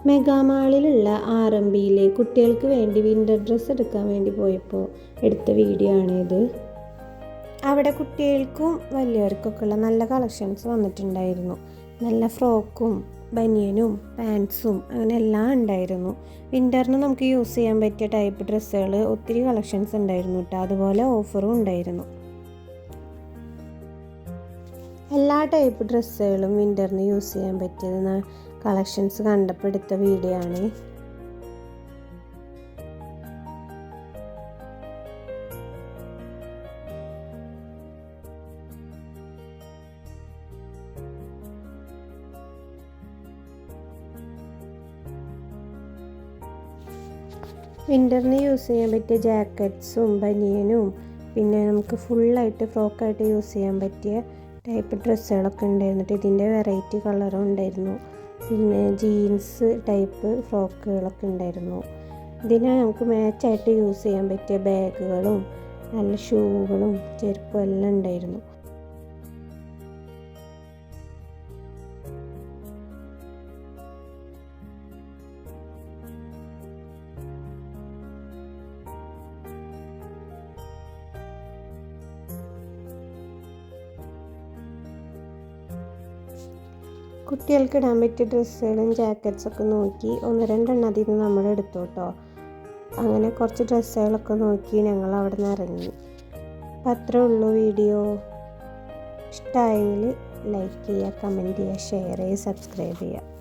മെഗാമാളിലുള്ള ആർ.എം.ബിയിലെ കുട്ടികൾക്ക് വേണ്ടി winter dress എടുക്കാൻ വേണ്ടി പോയപ്പോൾ എടുത്ത വീഡിയോ ആണിത്. അവിടെ കുട്ടികൾക്കും വലിയവർക്കൊക്കെയുള്ള നല്ല കളക്ഷൻസ് വന്നിട്ടുണ്ടായിരുന്നു. നല്ല ഫ്രോക്കും ബനിയനും പാൻസും അങ്ങനെ എല്ലാം ഉണ്ടായിരുന്നു. വിൻ്ററിന് നമുക്ക് യൂസ് ചെയ്യാൻ പറ്റിയ ടൈപ്പ് ഡ്രസ്സുകൾ ഒത്തിരി കളക്ഷൻസ് ഉണ്ടായിരുന്നു കേട്ടോ. അതുപോലെ ഓഫറും ഉണ്ടായിരുന്നു. എല്ലാ ടൈപ്പ് ഡ്രസ്സുകളും വിൻ്ററിന് യൂസ് ചെയ്യാൻ പറ്റിയത് കളക്ഷൻസ് കണ്ടപ്പോൾ എടുത്ത വീഡിയോ ആണ്. വിൻ്ററിന് യൂസ് ചെയ്യാൻ പറ്റിയ ജാക്കറ്റ്സും ബനിയനും പിന്നെ നമുക്ക് ഫുള്ളായിട്ട് ഫ്രോക്കായിട്ട് യൂസ് ചെയ്യാൻ പറ്റിയ ടൈപ്പ് ഡ്രസ്സുകളൊക്കെ ഉണ്ടായിരുന്നിട്ട് ഇതിൻ്റെ വെറൈറ്റി കളറും ഉണ്ടായിരുന്നു. പിന്നെ ജീൻസ് ടൈപ്പ് ഫ്രോക്കുകളൊക്കെ ഉണ്ടായിരുന്നു. ഇതിന് നമുക്ക് മാച്ചായിട്ട് യൂസ് ചെയ്യാൻ പറ്റിയ ബാഗുകളും നല്ല ഷൂകളും ചെരുപ്പും എല്ലാം ഉണ്ടായിരുന്നു. കുട്ടികൾക്ക് ഇടാൻ പറ്റിയ ഡ്രസ്സുകളും ജാക്കറ്റ്സൊക്കെ നോക്കി 1-2 അതിൽ നിന്ന് നമ്മൾ എടുത്തു കേട്ടോ. അങ്ങനെ കുറച്ച് ഡ്രസ്സുകളൊക്കെ നോക്കി ഞങ്ങൾ അവിടെ നിന്ന് ഇറങ്ങി. അപ്പം അത്രേ ഉള്ളൂ വീഡിയോ. ഇഷ്ടമായെങ്കിൽ ലൈക്ക് ചെയ്യുക, കമൻറ്റ് ചെയ്യുക, ഷെയർ ചെയ്യുക, സബ്സ്ക്രൈബ് ചെയ്യുക.